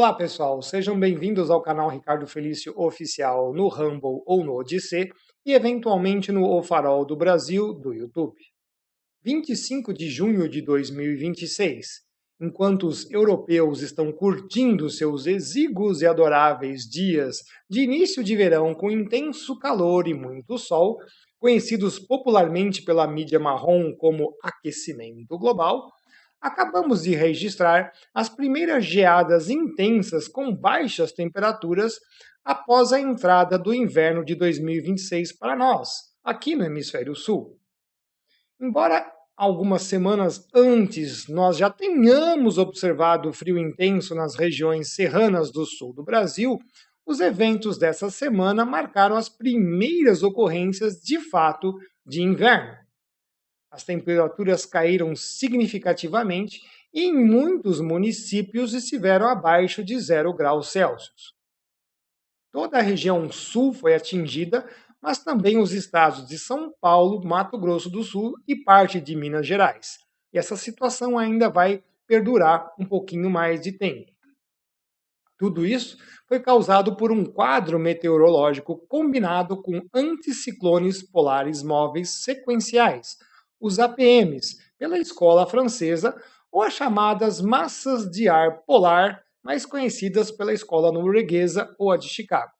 Olá pessoal, sejam bem-vindos ao canal Ricardo Felício Oficial no Rumble ou no Odissê e eventualmente no O Farol do Brasil do YouTube. 25 de junho de 2026. Enquanto os europeus estão curtindo seus exíguos e adoráveis dias de início de verão com intenso calor e muito sol, conhecidos popularmente pela mídia marrom como aquecimento global, acabamos de registrar as primeiras geadas intensas com baixas temperaturas após a entrada do inverno de 2026 para nós, aqui no Hemisfério Sul. Embora algumas semanas antes nós já tenhamos observado frio intenso nas regiões serranas do sul do Brasil, os eventos dessa semana marcaram as primeiras ocorrências de fato de inverno. As temperaturas caíram significativamente e em muitos municípios estiveram abaixo de 0 graus Celsius. Toda a região sul foi atingida, mas também os estados de São Paulo, Mato Grosso do Sul e parte de Minas Gerais. E essa situação ainda vai perdurar um pouquinho mais de tempo. Tudo isso foi causado por um quadro meteorológico combinado com anticiclones polares móveis sequenciais, os APMs, pela escola francesa, ou as chamadas massas de ar polar, mais conhecidas pela escola norueguesa ou a de Chicago,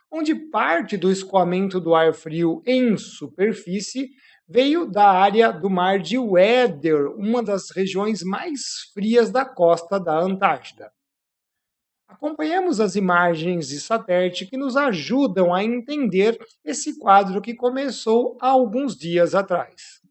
onde parte do escoamento do ar frio em superfície veio da área do mar de Weddell, uma das regiões mais frias da costa da Antártida. Acompanhemos as imagens de satélite que nos ajudam a entender esse quadro que começou há alguns dias atrás.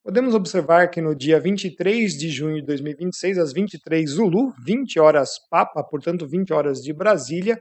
Podemos observar que no dia 23 de junho de 2026, às 23 Zulu, 20 horas Papa, portanto 20 horas de Brasília,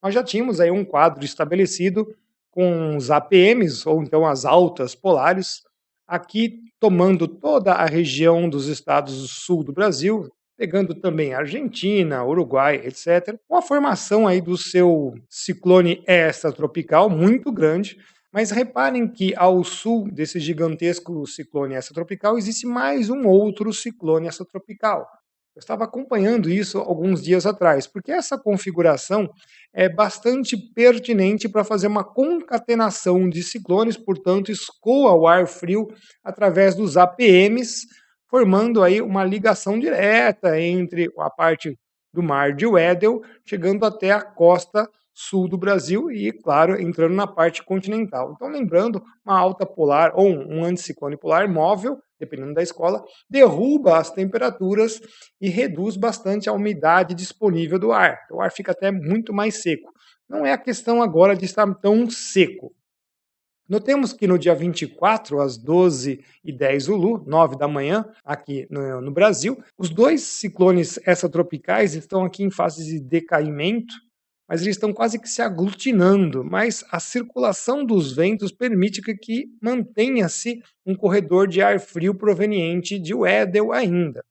nós já tínhamos aí um quadro estabelecido com os APMs, ou então as altas polares, aqui tomando toda a região dos estados do sul do Brasil, pegando também Argentina, Uruguai, etc., com a formação aí do seu ciclone extratropical muito grande. Mas reparem que ao sul desse gigantesco ciclone extratropical existe mais um outro ciclone extratropical. Eu estava acompanhando isso alguns dias atrás, porque essa configuração é bastante pertinente para fazer uma concatenação de ciclones, portanto, escoa o ar frio através dos APMs, formando aí uma ligação direta entre a parte do mar de Weddell, chegando até a costa sul do Brasil e, claro, entrando na parte continental. Então, lembrando, uma alta polar ou um anticiclone polar móvel, dependendo da escola, derruba as temperaturas e reduz bastante a umidade disponível do ar. O ar fica até muito mais seco. Não é a questão agora de estar tão seco. Notemos que no dia 24, às 12h10 Zulu, 9 da manhã, aqui no Brasil, os dois ciclones extratropicais estão aqui em fase de decaimento, mas eles estão quase que se aglutinando, mas a circulação dos ventos permite que mantenha-se um corredor de ar frio proveniente de Weddell ainda.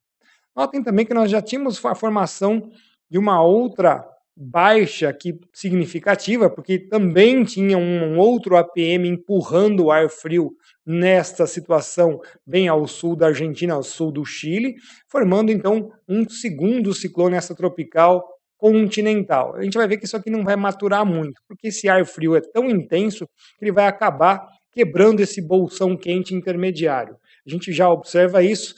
Notem também que nós já tínhamos a formação de uma outra baixa aqui significativa, porque também tinha um outro APM empurrando o ar frio nesta situação bem ao sul da Argentina, ao sul do Chile, formando então um segundo ciclone extratropical continental. A gente vai ver que isso aqui não vai maturar muito, porque esse ar frio é tão intenso que ele vai acabar quebrando esse bolsão quente intermediário. A gente já observa isso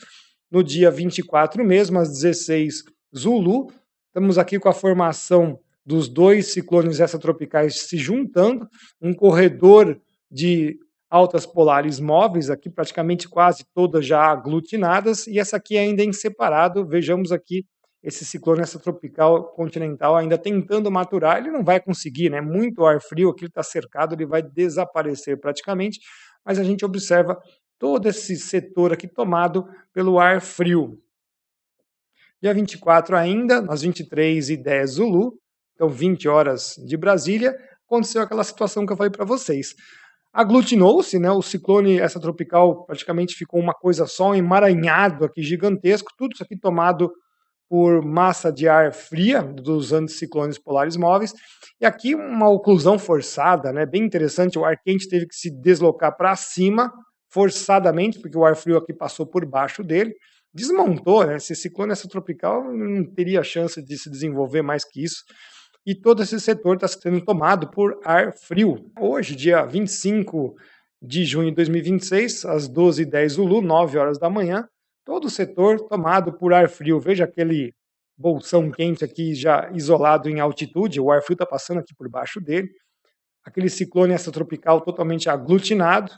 no dia 24 mesmo, às 16 Zulu. Estamos aqui com a formação dos dois ciclones extratropicais se juntando, um corredor de altas polares móveis, aqui praticamente quase todas já aglutinadas, e essa aqui ainda em separado. Vejamos aqui esse ciclone extratropical continental ainda tentando maturar. Ele não vai conseguir, né? Muito ar frio, aqui ele está cercado, ele vai desaparecer praticamente, mas a gente observa todo esse setor aqui tomado pelo ar frio. Dia 24 ainda, às 23h10 Zulu, então 20 horas de Brasília, aconteceu aquela situação que eu falei para vocês. Aglutinou-se, né, o ciclone extratropical praticamente ficou uma coisa só, um emaranhado aqui gigantesco, tudo isso aqui tomado por massa de ar fria dos anticiclones polares móveis, e aqui uma oclusão forçada, né, bem interessante, o ar quente teve que se deslocar para cima, forçadamente, porque o ar frio aqui passou por baixo dele, desmontou, né? Esse ciclone extratropical não teria chance de se desenvolver mais que isso. E todo esse setor está sendo tomado por ar frio. Hoje, dia 25 de junho de 2026, às 12h10 Zulu, 9 horas da manhã, todo o setor tomado por ar frio. Veja aquele bolsão quente aqui já isolado em altitude, o ar frio está passando aqui por baixo dele. Aquele ciclone extratropical totalmente aglutinado.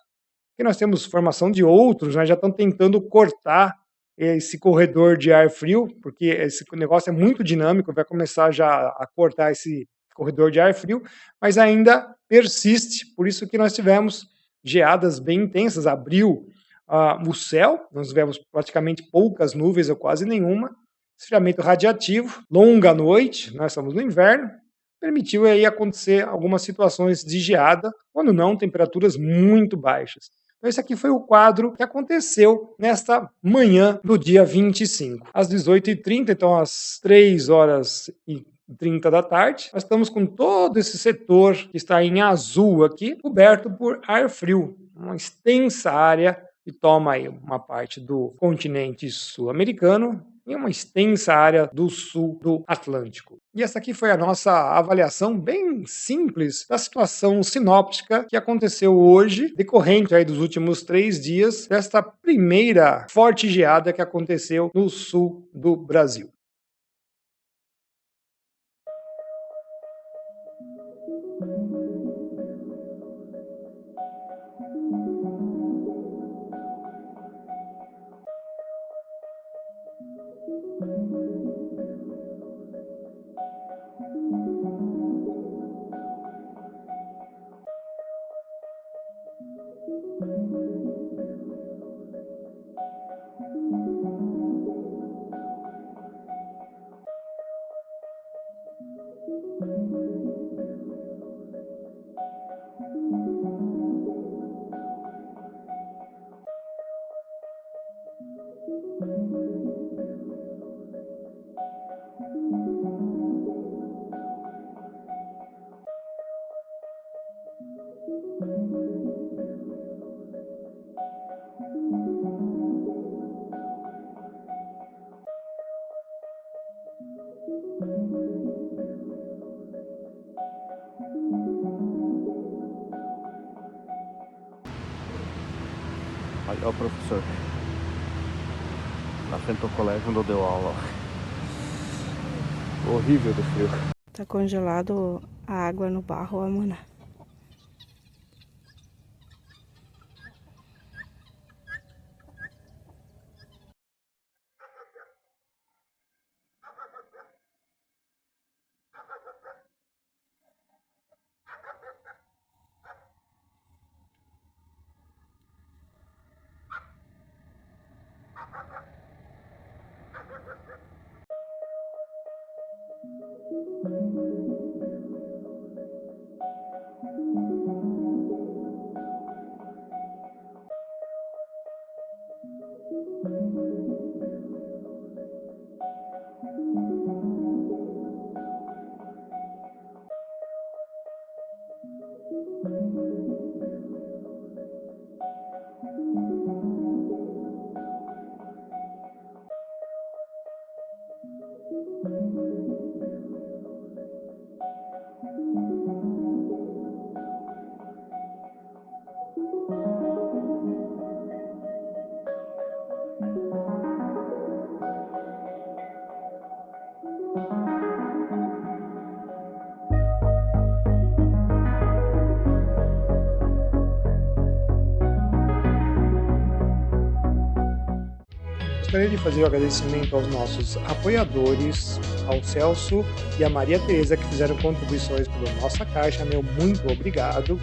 E nós temos formação de outros, né, já estão tentando cortar esse corredor de ar frio, porque esse negócio é muito dinâmico, vai começar já a cortar esse corredor de ar frio, mas ainda persiste, por isso que nós tivemos geadas bem intensas, abriu o céu, nós tivemos praticamente poucas nuvens ou quase nenhuma, esfriamento radiativo, longa noite, nós estamos no inverno, permitiu aí acontecer algumas situações de geada, quando não, temperaturas muito baixas. Então esse aqui foi o quadro que aconteceu nesta manhã do dia 25. Às 18h30, então às 3h30 da tarde, nós estamos com todo esse setor que está em azul aqui, coberto por ar frio, uma extensa área que toma aí uma parte do continente sul-americano e uma extensa área do sul do Atlântico. E essa aqui foi a nossa avaliação bem simples da situação sinóptica que aconteceu hoje, decorrente aí dos últimos 3 dias, desta primeira forte geada que aconteceu no sul do Brasil. Olha o professor na frente do colégio onde eu deu aula. Horrível do frio. Tá congelado a água no barro, Amanda. Gostaria de fazer o agradecimento aos nossos apoiadores, ao Celso e a Maria Tereza, que fizeram contribuições pela nossa caixa. Meu muito obrigado.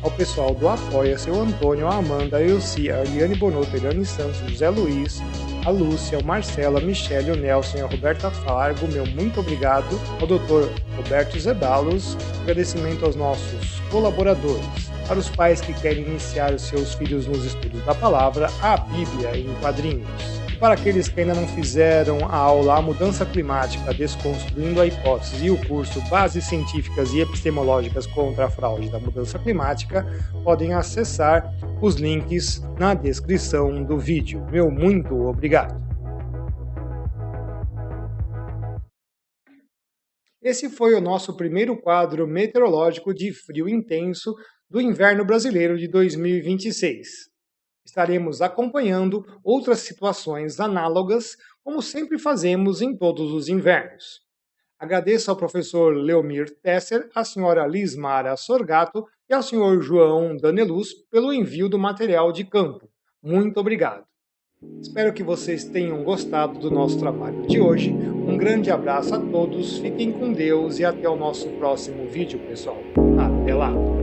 Ao pessoal do Apoia-se, o Antônio, a Amanda, a Elci, a Eliane Bonotto, a Eliane Santos, o José Luiz, a Lúcia, o Marcelo, a Michelle, o Nelson e a Roberta Fargo. Meu muito obrigado. Ao Dr. Roberto Zebalos. Agradecimento aos nossos colaboradores. Para os pais que querem iniciar os seus filhos nos estudos da palavra, a Bíblia em quadrinhos. Para aqueles que ainda não fizeram a aula A Mudança Climática, Desconstruindo a Hipótese e o curso Bases Científicas e Epistemológicas contra a Fraude da Mudança Climática, podem acessar os links na descrição do vídeo. Meu muito obrigado! Esse foi o nosso primeiro quadro meteorológico de frio intenso do inverno brasileiro de 2026. Estaremos acompanhando outras situações análogas, como sempre fazemos em todos os invernos. Agradeço ao professor Leomir Tesser, à senhora Lismara Sorgato e ao senhor João Daneluz pelo envio do material de campo. Muito obrigado. Espero que vocês tenham gostado do nosso trabalho de hoje. Um grande abraço a todos, fiquem com Deus e até o nosso próximo vídeo, pessoal. Até lá!